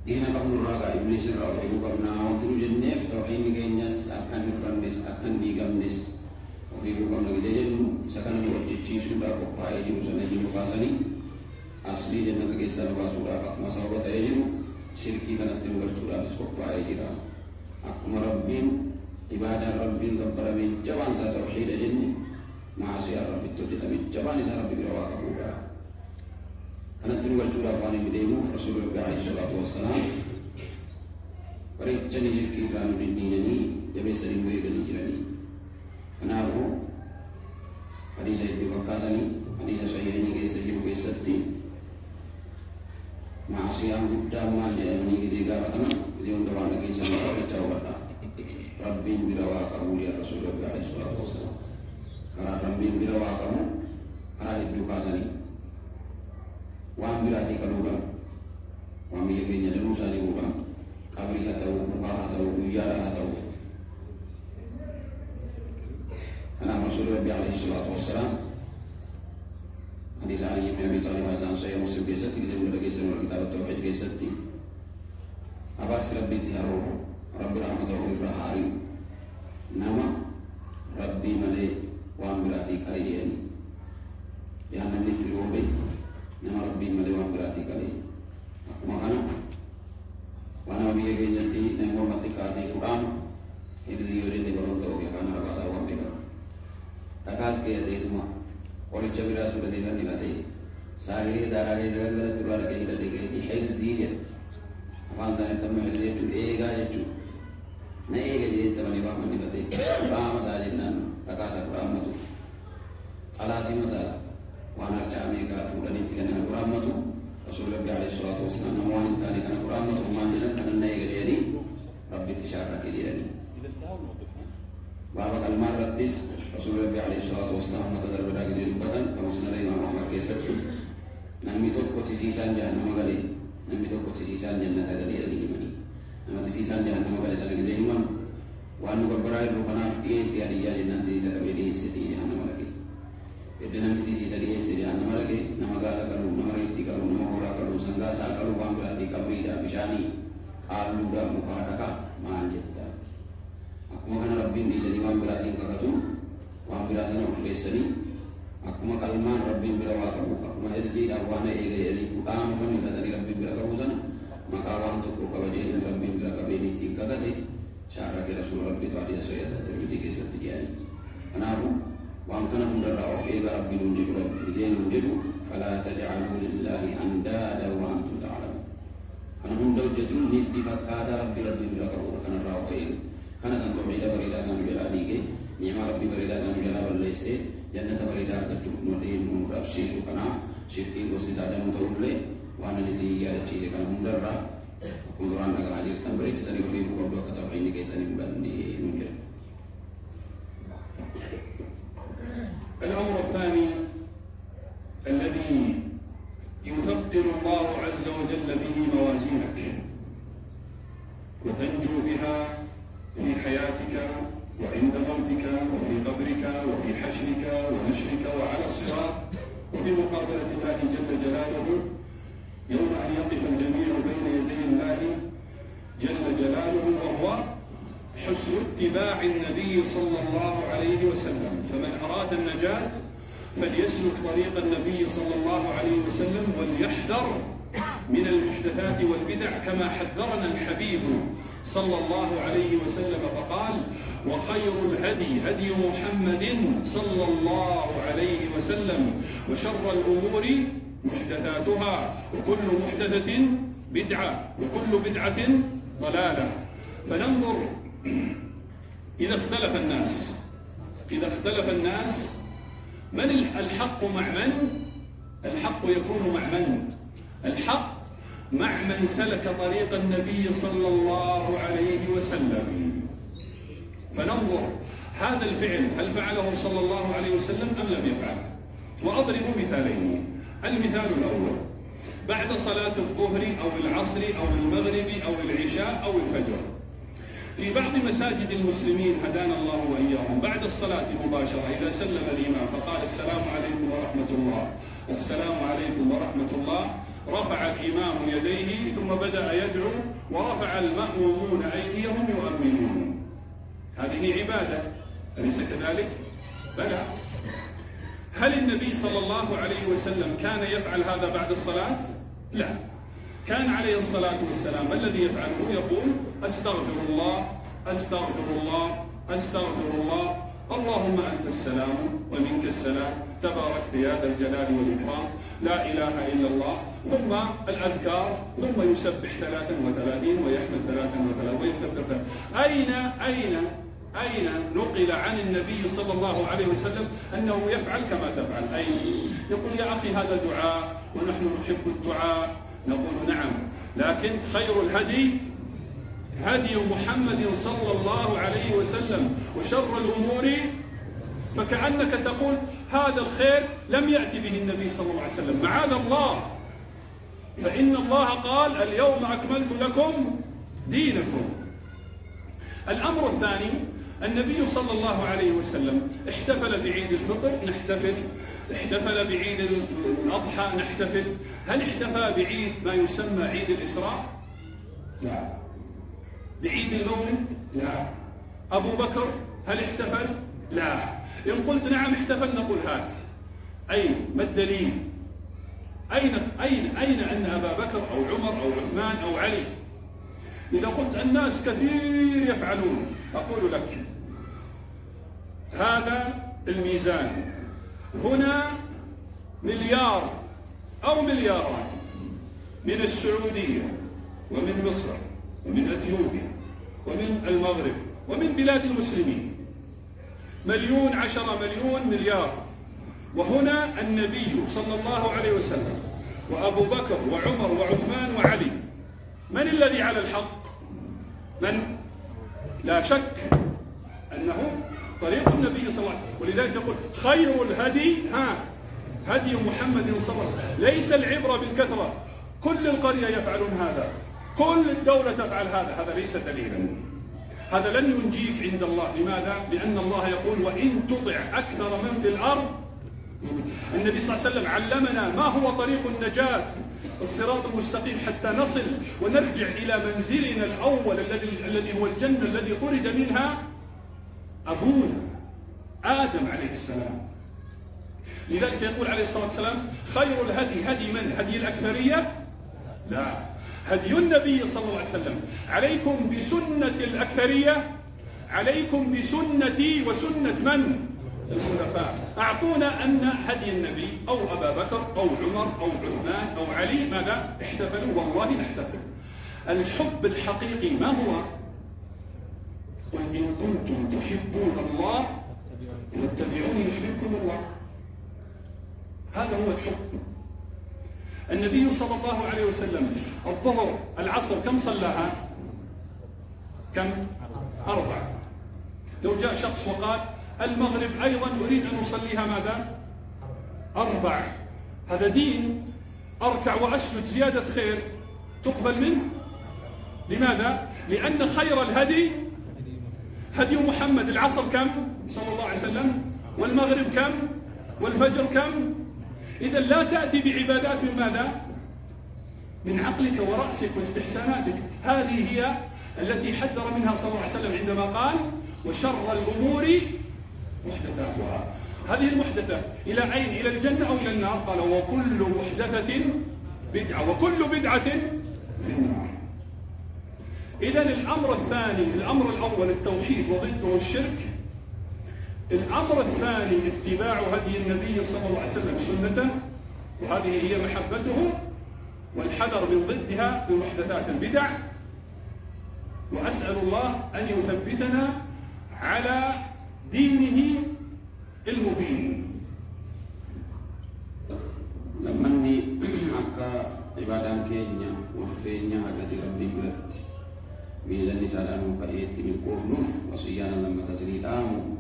دينا قبل الرابع إبليس الرافع قبلنا وانتم جنف توحين كينيس أكن هربنس أكن ديغمنس وفي قبلنا جدين سكن الوجيتشي سودا كوبا يجي مسنجي مقاسني أصلي جنة كيسا نباسودا فكما صوبة يجي شركي كانت تنقل سودا في كوبا يجي أكما ربين عبادة ربين قبر من جوان سا توحيد جنة معاصي ربي تجد من جوان سا ربي بروا قبولا كانت تنقل سودا فاني بديموف رسول الله عليه الصلاة والسلام بريد جنة شركي كانوا دينيني جميع سرين ويغني جراني كنافو حديث ابن وقاسني حديث صحيحني كيسجل كيستي معصية قدام ما جاءني كذي قارتنا كذي undang كيسا مقابل جاوبنا ربي بروا قبول يا رسول الله عليه الصلاة والسلام karena ربي بروا قبول karena ابن وقاسني وان براتي كلوغا وان بيجينا دروسا لوغا قبري هتو بقاء هتو ويارا هتو karena رسول الله عليه الصلاة والسلام حديث علي بن أبي طالب عن سنة مسلم كيستي كذا ولا كيسة ولا كتاب التوحيد كيستي أبارس ربي تهروه ربي رحمته في الرحاري نما ربي ملي وامبراتي كريني يعني نمت روبي نما ربي ملي وامبراتي كري أكو مكانا وانا بيجي جنتي نمو متكاتي قرآن إذا يوريني برونتو كأنا رباسا وامبرا أكاس كيا تيجمع Kalau cakap sudah dengan nilai, saya darah saya kalau turun lagi kita dekati hezziya, apa sahaja teman hezziya tu ega je tu, na ega je teman iba mandi nilai, ram sahaja nan, rakasa ram tu, alasi masas, wana cami ka fulan itu kan ram tu, Rasulullah Alaihi Wasallam namuan tadi kan ram tu mandi nan kan na ega je ni, Rabbi tisharah kiri ni. Bahwa kalmar ratis Rasulullah Alaihi Wasallam matazal beragi zirukatan kamu senada Imam Ahmad kesatu nami tokko sisisan jahan nama kali nami tokko sisisan jahan nata kali ada di mana nama sisisan jahan nama kali sana kita imam wanu keberai rupanaf isi adiya nanti sisa kami di isi jahan nama lagi itu nami sisa di isi jahan nama lagi nama gala kalu nama riti kalu nama hora kalu sanggasa kalu bambrati kami dah bishani kalu dah muka daka manjetta Makana Rabbi ni jadi wan berarti kakatu, wan berarti nak ufesani. Aku makalman Rabbi berawa kamu, aku mahirzi awana ega jadi Quran fani kata ni Rabbi berawa kamu sana. Maka awan tu kau kawajian Rabbi berawa kamu ni tinggal kati. Cara kita Rasul Rabbi tu ada saya dan terbitik kesat tiada. Kenapa? Wan kana mundara of ega Rabbi nunjuk Rabbi zain nunjuk. Fala taj'alu lillahi andada wa antum ta'lamun. Karena mundar jatuh ni difakada Rabbi berawa kamu karena rawa ega. Karena kan pembeda berita sama bela dige, nyama Rabbi berita sama bela berlese, jannah berita tercukup nodi murab sisu karena syirki gusti sada mutawle, wana nisi ada cize karena mundara, kunduran agak hadir tan berita tadi kofi bukan dua kata ini kisah ini bukan di mundar. الأمر الثاني الذي يثقل الله عز وجل به موازينك وتنجو بها في حياتك وعند موتك وفي قبرك وفي حشرك ونشرك وعلى الصراط وفي مقابلة الله جل جلاله يوم أن يقف الجميع بين يدي الله جل جلاله وهو حسن اتباع النبي صلى الله عليه وسلم. فمن أراد النجاة فليسلك طريق النبي صلى الله عليه وسلم وليحذر من المحدثات والبدع كما حذرنا الحبيب صلى الله عليه وسلم فقال: وخير الهدي هدي محمد صلى الله عليه وسلم وشر الأمور محدثاتها وكل محدثة بدعة وكل بدعة ضلالة. فننظر إذا اختلف الناس من الحق مع من؟ الحق يكون مع من؟ الحق مع من سلك طريق النبي صلى الله عليه وسلم. فننظر هذا الفعل هل فعله صلى الله عليه وسلم أم لم يفعل؟ وأضرب مثالين. المثال الأول بعد صلاة الظهر أو العصر أو المغرب أو العشاء أو الفجر في بعض مساجد المسلمين هدانا الله وإياهم بعد الصلاة مباشرة إذا سلم الإمام فقال السلام عليكم ورحمة الله، السلام عليكم ورحمة الله، رفع الإمام يديه ثم بدأ يدعو ورفع المأمومون أيديهم يؤمنون. هذه عبادة أليس كذلك؟ بلى. هل النبي صلى الله عليه وسلم كان يفعل هذا بعد الصلاة؟ لا، كان عليه الصلاة والسلام الذي يفعله يقول أستغفر الله أستغفر الله أستغفر الله اللهم أنت السلام ومنك السلام تباركت يا ذا الجلال والإكرام لا إله إلا الله، ثم الأذكار، ثم يسبح 33 ويحمد 33 ويكبر. أين نقل عن النبي صلى الله عليه وسلم أنه يفعل كما تفعل؟ أين؟ يقول يا أخي هذا دعاء ونحن نحب الدعاء. نقول نعم، لكن خير الهدي هدي محمد صلى الله عليه وسلم وشر الأمور، فكأنك تقول هذا الخير لم يأتي به النبي صلى الله عليه وسلم، معاذ الله، فإن الله قال اليوم أكملت لكم دينكم. الأمر الثاني النبي صلى الله عليه وسلم احتفل بعيد الفطر نحتفل، احتفل بعيد الأضحى نحتفل. هل احتفى بعيد ما يسمى عيد الإسراء؟ لا. بعيد المولد؟ لا. أبو بكر هل احتفل؟ لا. إن قلت نعم احتفل نقول هات. أين؟ ما الدليل؟ أين أن أبا بكر أو عمر أو عثمان أو علي؟ إذا قلت الناس كثير يفعلون أقول لك هذا الميزان، هنا مليار أو ملياران من السعودية ومن مصر ومن أثيوبيا ومن المغرب ومن بلاد المسلمين، 1,000,000 10 مليون مليار، وهنا النبي صلى الله عليه وسلم وأبو بكر وعمر وعثمان وعلي. من الذي على الحق؟ من؟ لا شك أنه طريق النبي صلى الله عليه وسلم، ولذلك يقول خير الهدي هدي محمد صلى الله عليه وسلم. ليس العبرة بالكثرة، كل القرية يفعلون هذا، كل الدولة تفعل هذا، هذا ليس دليلا، هذا لن ينجيك عند الله. لماذا؟ لأن الله يقول وإن تطع أكثر من في الأرض. النبي صلى الله عليه وسلم علمنا ما هو طريق النجاة، الصراط المستقيم، حتى نصل ونرجع إلى منزلنا الأول الذي هو الجنة الذي خرج منها أبونا آدم عليه السلام. لذلك يقول عليه الصلاة والسلام خير الهدي هدي من؟ هدي الأكثرية؟ لا، هدي النبي صلى الله عليه وسلم. عليكم بسنة الأكثرية، عليكم بسنتي وسنة من؟ الخلفاء. أعطونا أن هدي النبي أو أبا بكر أو عمر أو عثمان أو علي ماذا؟ احتفلوا، والله نحتفل. الحب الحقيقي ما هو؟ قل إن كنتم تحبون الله فاتبعوني يحببكم الله. هذا هو الحب. النبي صلى الله عليه وسلم الظهر العصر كم صلاها؟ كم؟ 4. لو جاء شخص وقال المغرب أيضا أريد أن أصليها ماذا؟ 4. هذا دين، أركع وأسجد زيادة خير تقبل منه. لماذا؟ لأن خير الهدي هدي محمد. العصر كم؟ صلى الله عليه وسلم. والمغرب كم؟ والفجر كم؟ إذا لا تأتي بعبادات من ماذا؟ من عقلك ورأسك واستحساناتك. هذه هي التي حذر منها صلى الله عليه وسلم عندما قال وشر الأمور محدثاتها. هذه المحدثة إلى أين؟ إلى الجنة أو إلى النار؟ قال وكل محدثة بدعة وكل بدعة في النار. إذا الأمر الثاني، الأمر الأول التوحيد وضده الشرك. الأمر الثاني اتباع هدي النبي صلى الله عليه وسلم سنته. وهذه هي محبته، والحذر من ضدها في محدثات البدع. وأسأل الله أن يثبتنا على دينه المبين. لمني أكا عبادان كينيا وفينيا حقت ربي بلت ميزان نسالان قريت من كوف نوف وصيانا لما تزري آمو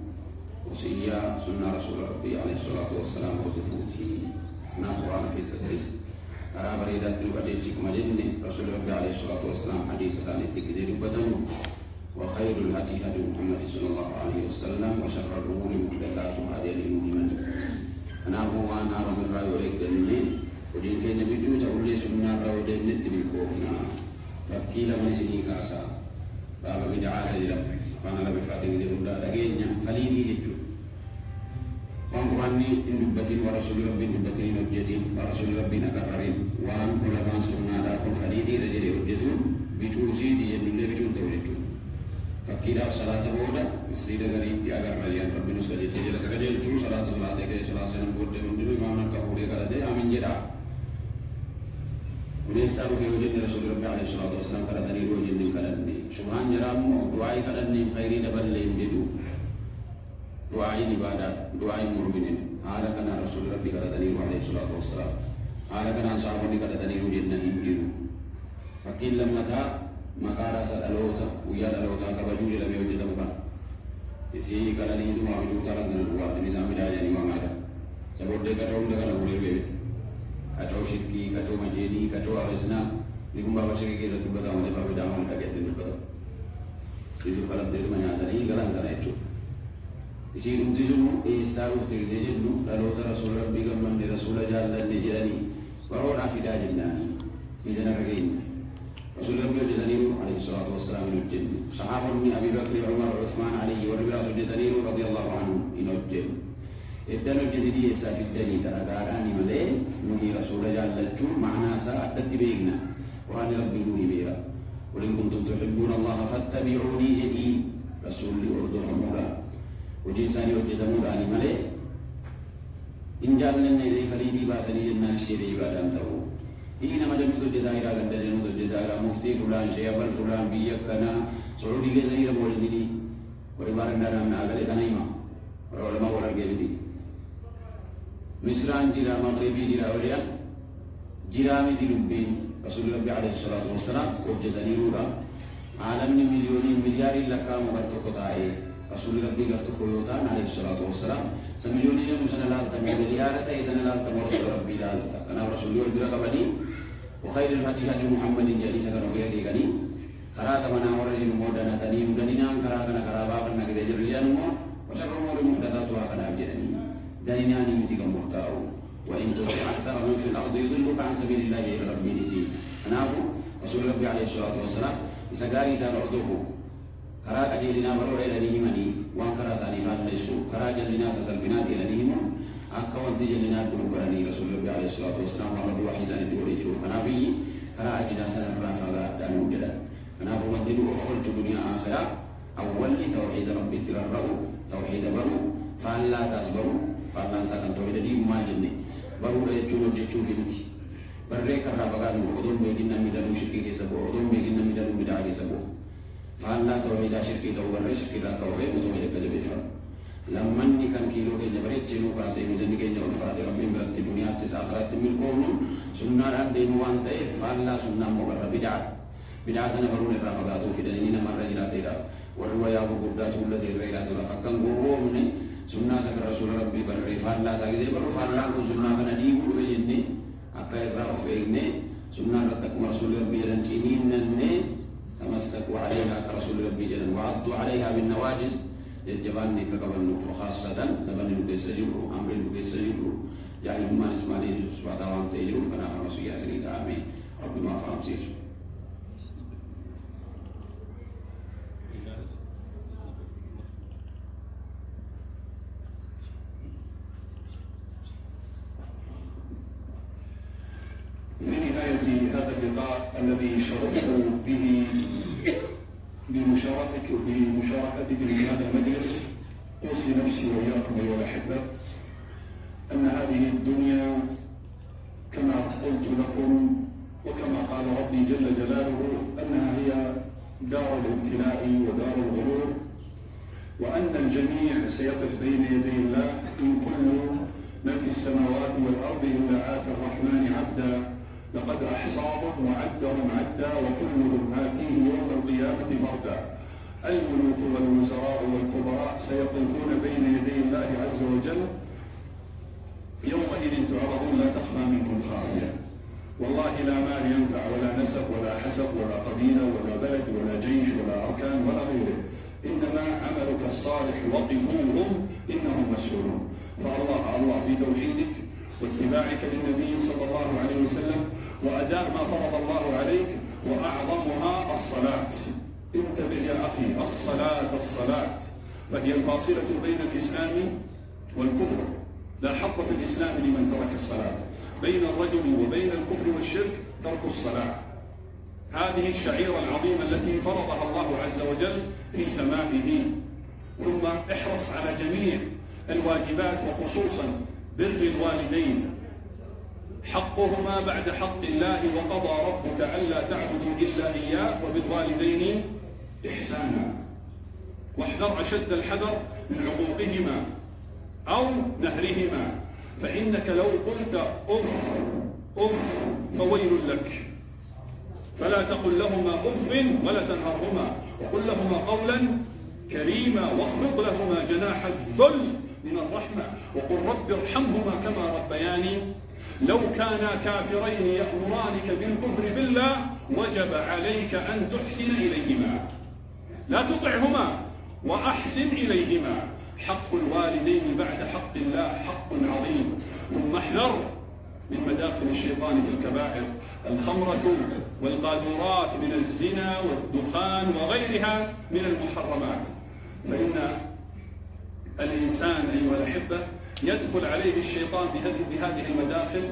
وصيا سنة رسول ربي عليه الصلاة والسلام وتفوتي نافران في سترس أرى بريدات القديتكم جنة رسول ربي عليه الصلاة والسلام حديث ساني تكزير بطن وخير الهدي هدي محمد صلى الله عليه وسلم وشر الأمور محدثاتها دين المؤمن نافو وانا رمي الرأي وإقدني ودين كي نبي جنو تقول لي سنة رأي ودين نتبي الكوفنا فكيلا من سنين كاسا بابا بدعاء سجرم فانا لبي فاتي بدي رمضا لغينا فليني جدو وانقراني إن دبتين ورسول ربي دبتين نبجتين ورسول ربي نكررين وان علمان سنة لكم فليدي رجل رجتون بجوزي دي جنو اللي بجون تولدون فكيلا الصلاة بودا مسيدة غريب دي أغر مليان ربي نسكجي تجل سكجي جون صلاة كي صلاة سنم بودي من دلو إمامنا كفولي كالدي آمين جدا ونسأل في وجه رسول الله عليه الصلاة والسلام كالدني وجه كالدني سبحان جرام دعائي كالدني خيري دبل لين بدو دعائي عبادات دعائي مؤمنين هذا كان رسول الله كالدني عليه الصلاة والسلام هذا كان صحابني كالدني وجه نهيم فكيل لما تا مكارا سألوتا ويا ألوتا كبجوج لم يوجد مكان يسيء كالدني ثم أبجوج تارك نبوات نظام بداية ما ماذا سبب دكتورم دكتور مولي بيت kacau syirki, kacau majeni, kacau arisna, ni kumbawa syirki kita betul mana bawa jaman kita kita betul. Situ kalau dia tu mana ada ni galan sana itu. Isi rumah situ saruf terjadi tu, lalu Rasul Rabbi gambar di Rasul Jalan di jadi, baru nafidah jannani, ni jangan lagi. Rasul Rabbi jadi alaihi salatu wassalam inujin. Sahabat ni Abu Bakar, Umar, Uthman, Ali, Rasul jadi radhiyallahu anhu inujin. إدّن الجديدية سافي الدنيا درجاراني ملئ نهي رسول الله جل معنا ساعة تبينا قرآن ربي نهي بيرا ولن كنتم تحبون الله فاتبعوني جديد رسول الله فرمولا وجنساني وجدمولا أني ملئ إن جعلنا إذا فريدي باسني جنان الشيري بعدان تهو إنما جمعت الجدائرة قد جمعت الجدائرة مفتي فلان شيابل فلان بيكنا سعودي كزير مولدني وربارنا رامنا أغلق نايما ورولما ورقبدي مصران جرا مغربي جرا وليا جرا متلبين رسول الله عليه الصلاة والسلام وجدني رولا عالم مليونين مليار لك مغرتو قطعي رسول الله قرتو قيوتان عليه الصلاة والسلام سمليونين مسنة لالتا مليارة سنة لالتا ورسول ربي لالتا كان رسول الله برقبني وخير الهدي هدي محمد جلي سكن وياكي غني كراك منا ورجل مودنا تنين دنينا كراكنا كراباكنا كده جريان مو وشر امور محدثاتها كنا بجنني ديناني متك مرتاو وإن تطع أكثر من في الأرض يضلك عن سبيل الله إلى ربي نسي نافو رسول الله عليه الصلاة والسلام إسقاري سان أردوفو كراك جلنا مرور إلى نهمني وان كرا سانفان ليسو كرا جلنا سسلبنات إلى نهمون أكا وانت جلنا بلوبراني رسول الله عليه الصلاة والسلام ورد وحيزان تولي جلوف كنافي كرا أجنا سان رافا دانو جدا كنافو وانت أفلت دنيا آخرة أولي توحيد ربي تررغو توحيد برو فأن لا تصبروا فأنا سأكون توحيد دي ما جنني برو لا يجون جتشو في متي بريك الرافقان مفضل بيجينا ميدانو شركي كيسبو أدوم بيجينا ميدانو بدعا كيسبو فأن لا توحيد شركي توبر شركي لا كوفي متوحيد كجبي فر لما ني كان كيلو كي نبريت جنو كاسي ميزاني كي نقول فاتي ربي مرتب دنيا تسعة من كونون سنة عبدين وانتي فأن لا سنة مقرب بدعا سنة برو الرافقاتو في ديننا مرة جلاتي لا والرواية بقداته الذي غيرات فكان قومني سنة سكر رسول ربي بالرفان لا سكزي بالرفان لا كون سنة كنا ديقول ويجني أكاي راو فيني سنة رتكم رسول ربي جلن تينين نني تمسكوا عليها كرسول ربي جلن وعضوا عليها بالنواجز الجبان كقبل نوف خاصة زبان نقيس جبرو أمر نقيس جبرو يعني ما نسمع لي سبحانه وتعالى تجرو فكنا فرسول يا سيدي آمين ربي ما فهم سيسو هذا اللقاء الذي شرفت به بمشاركتك في هذا المجلس أوصي نفسي وإياكم أيها الأحبة أن هذه الدنيا قلت لكم وكما قال ربي جل جلاله أنها هي دار الابتلاء ودار الغرور، وأن الجميع سيقف بين يدي الله، إن كل من في السماوات والأرض إلا آتى الرحمن عبدا لقد أحصاهم وعدهم عدا وكلهم آتيه يوم القيامة فردا. الملوك والوزراء والكبراء سيقفون بين يدي الله عز وجل يومئذ تعرضون لا تخفى منكم خافية. والله لا مال ينفع ولا نسب ولا حسب ولا قبيلة ولا بلد ولا جيش ولا أركان ولا غيره، إنما عملك الصالح وقفوهم إنهم مسؤولون. فالله في توحيدك واتباعك للنبي صلى الله عليه وسلم وأداء ما فرض الله عليك، وأعظمها الصلاة. انتبه يا أخي، الصلاة فهي الفاصلة بين الإسلام والكفر. لا حق في الإسلام لمن ترك الصلاة. بين الرجل وبين الكفر والشرك ترك الصلاة. هذه الشعيرة العظيمة التي فرضها الله عز وجل في سمائه. ثم احرص على جميع الواجبات، وخصوصا بر الوالدين، حقهما بعد حق الله، وقضى ربك ألا تعبدوا إلا إياه وبالوالدين إحسانا. واحذر أشد الحذر من عقوقهما أو نهرهما، فإنك لو قلت أف فويل لك. فلا تقل لهما أف ولا تنهرهما، وقل لهما قولا كريما، واخفض لهما جناح الذل من الرحمة، وقل رب ارحمهما كما ربياني. لو كانا كافرين يأمرانك بالكفر بالله وجب عليك أن تحسن إليهما، لا تطعهما وأحسن إليهما. حق الوالدين بعد حق الله حق عظيم. ثم احذر من مداخل الشيطان في الكبائر، الخمرة والقاذورات من الزنا والدخان وغيرها من المحرمات. فإن الإنسان أيها الأحبة يدخل عليه الشيطان بهذه المداخل.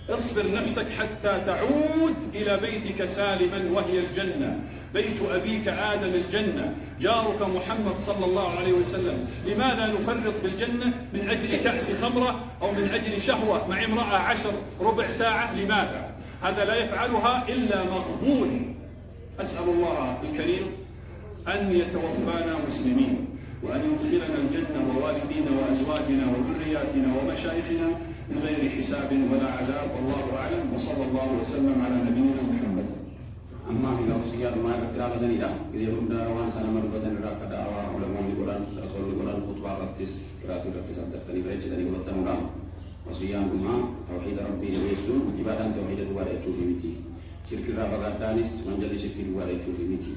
اصبر نفسك حتى تعود إلى بيتك سالما، وهي الجنة. بيت أبيك آدم الجنة، جارك محمد صلى الله عليه وسلم. لماذا نفرط بالجنة من أجل كأس خمرة أو من أجل شهوة مع امرأة ربع ساعة؟ لماذا؟ هذا لا يفعلها إلا مغبون. أسأل الله الكريم أن يتوفانا مسلمين، وأن يدخلنا الجنة ووالدينا وأزواجنا وذرياتنا ومشايخنا من غير حساب ولا عذاب. والله أعلم، وصلى الله وسلم على نبينا محمد. أما في الأوصياء ما يكترى بزنيدا إذا كنا وانسان مربوطا راك دعوة علماء القرآن رسول القرآن خطبة رتس قراءة رتس أنتقني بريتش تاني قلتنا وصيام ما توحيد ربي يسون عبادة توحيد الوالد تشوفي متي شرك الرابع دانس منجل شرك الوالد تشوفي متي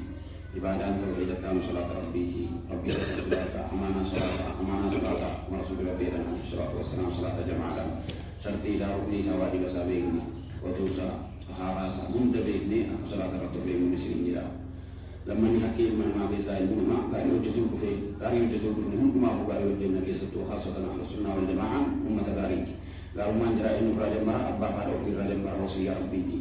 عبادة توحيد التام صلاة ربيتي ربي صلاة أمانة صلاة ورسول ربي عليه الصلاة والسلام صلاة جماعة شرطي جاربني جوادي بسابيني وتوسع هاراسا من دبيني أك صلاة رتوفي من سنين جدا لما نحكي من ما بيزاي من ما قال يوجدون بفي قال يوجدون بفي هم ما هو قال يوجدنا كيسة خاصة على السنة والجماعة أمة قارئ قالوا ما جرى إنه راجع مرة أبا فادا وفي راجع مرة وصية ربيتي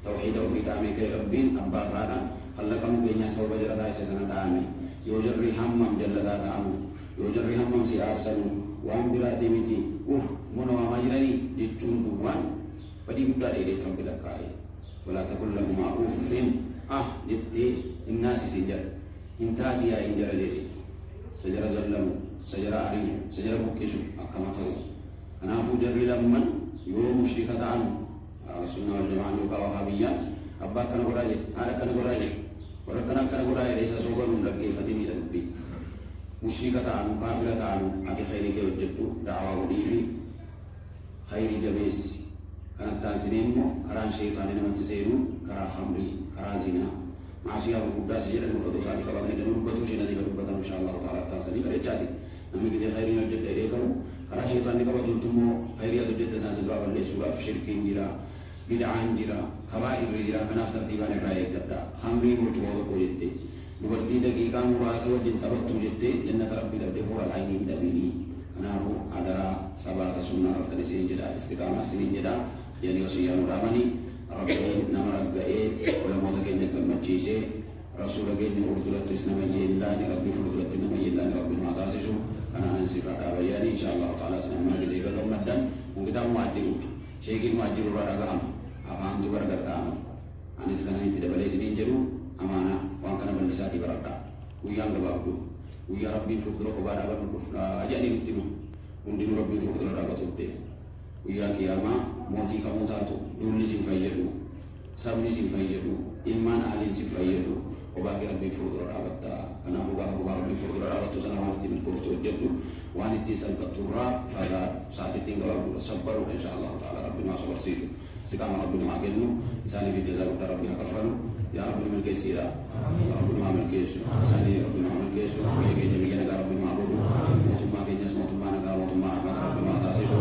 توحيد وفي دعمك ربين أبا فادا خلقهم بيننا سوى جرى دايس سنة دعمي يوجري همم جل دعمو يوجري همم سيارسنو وام براتي متي منو ما جرى يجون بوان بدي بدأ إليه رب الكاري ولا تقول لهما أف جدي الناس سجل إنتاتي يا إنجل لي سجل زلم سجل عريم سجل بكيشو أكما ترو أنا فوجري لمن يوم مشركة عنه السنة والجماعة يقع وهابيا أبا كان قراجي أنا كان قراجي وركنا كان قراجي ليس سوبر من لقي فتني لنبي مشركة عنه كافرة عنه أتي خيرك وجدت دعوة وديفي خير جبيس كانت تاسينمو كران شيطان لمن تسيرو كرا خمري كرا زنا معصية وقداس جل المقدس على كلام هذا نقطة شيء نزيل ربنا إن شاء الله تعالى تاسيني بريتشادي نمي كذا خيرين الجد إليكم كرا شيطان نكبر تلتمو خيرية الجد تسانس دعوة لسوا في شركين جرا بدعان جرا كبائر جرا كناف ترتيبان الرأي كذا خمري وجوه كوجتة نبرتي دقيقة مراسة وجد تبتو جتة جنة ربي لبده هو العين دبيني كنافو أدرا سبعة سنة ربنا سين جدا استقامة سين جدا يعني وصية مرامني ربي نمر ربي ولا موت كينك المجيسة رسول كين فردلت سنمي الله ربي فردلت نمي الله ربي ما تاسسه كان أنسي فرد أبياني إن شاء الله تعالى سنما كذي بدو مدن kita muajiru syekh muajiru ragam afan tu berkata anis kana tidak boleh sini jeru amana wang kana balisati berada uyang gabaku uya rabbi fukro ko bada ban kufra aja ni mitimu undi rabbi fukro raba tudde uya kiyama moti kamu tatu dulli sim fayyedu sabni sim fayyedu iman alin sim fayyedu ko bagi rabbi fukro raba ta kana fuga ko rabbi fukro raba tu sana wanti min kuftu jaddu wanti salbatura fala saati tinggal sabar insyaallah taala rabbi ma sabar sifu sekarang rabbi ma genu sani bi jazaru rabbi kafaru ya rabbi min kaisira rabbi ma min kaisu sani rabbi ma min kaisu ya jami'an negara rabbi ma abudu mutumma kenya mutumma negara mutumma rabbi ma tasisu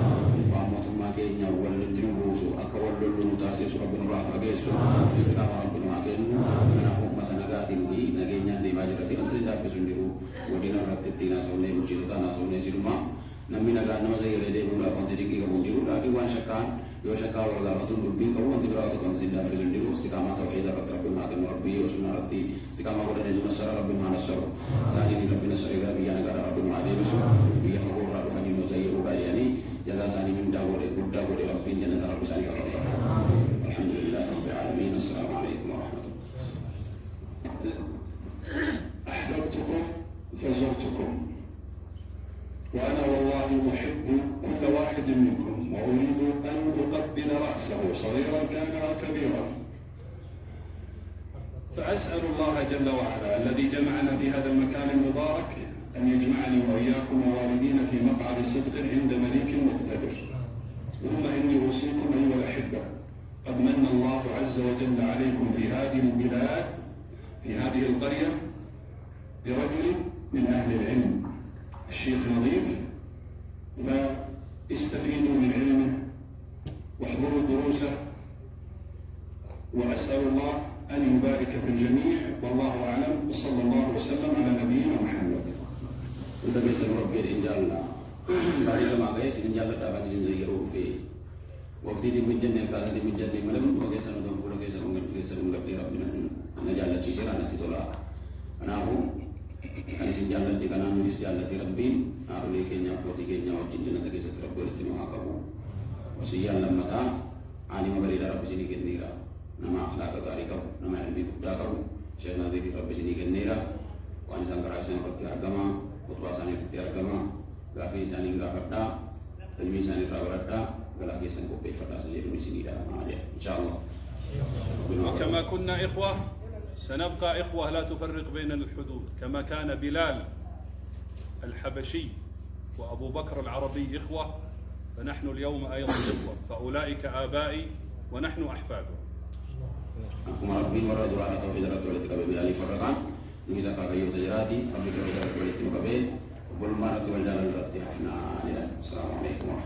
wa mutumma kenya wal tinubusu akawal lulu tasisu rabbi ma fagesu sekarang rabbi ma genu menafu mata nagatin di nagenya di majrasi ansa dafisundiru wadina rattina sunne mucitana sunne silma nammi naga nama saya rede bula fonte diki kamu jiru lagi wan syakkan yo syakka wa garatun dubbi kamu anti berata kan sinda fisundiru istiqamah tauhid rabbil makan rabbi wa sunnati istiqamah wadana di nasara rabbil manasar sani di rabbil nasara rabbi ya negara rabbil madim su bi yafur rabbi fani muzayyiru bayani jaza sani min dawole budda wole rabbi jannata rabbi sani ka ghafar alhamdulillah rabbil alamin assalamu alaikum wa rahmatullah ahbabtukum fazartukum وأنا والله أحب كل واحد منكم وأريد أن أقبل رأسه صغيرا كان أو كبيرا فأسأل الله جل وعلا الذي جمعنا في هذا المكان المبارك أن يجمعني وإياكم ووالدين في مقعد صدق عند مليك مقتدر ثم إني أوصيكم أيها الأحبة قد من الله عز وجل عليكم في هذه البلاد في هذه القرية برجل من أهل العلم الشيخ نظيف فاستفيدوا من علمه واحضروا دروسه وأسأل الله أن يبارك في الجميع والله أعلم وصلى الله وسلم على نبينا محمد. Untuk bisa merubah injal, dari lama guys injal dapat dijaga fi. Waktu di menjadi kalau di menjadi malam bagi sana tu pula guys orang di Rabbina, anda jalan cisir anda titola. Kenapa? Ani sinjalan di kanan nulis jalan di Rabbin, aruli kenya poti kenya wajib jenah tadi setelah boleh tino akabu. Wasiyan lamata, ani mabari darab sini kenira. Nama akhlak kagari kau, nama ilmi buddha kau. Syekh Nadhif Rabbi sini kenira. Wani sangkara sana peti agama, khutbah sana peti agama, gafi sana enggak ada, ilmi sana rabarada, galaki sana kopi fada saja di sini dah ada. Insyaallah. وكما كنا إخوة سنبقى إخوة لا تفرق بين الحدود كما كان بلال الحبشي وأبو بكر العربي إخوة فنحن اليوم أيضا إخوة فأولئك آبائي ونحن أحفادهم. Aku marabin warajul ala tauhid al-tauhid kabe ali farqan bisa kayu tajrati kami tauhid al-tauhid kabe bul maratu wal dalal hafna ila assalamu alaikum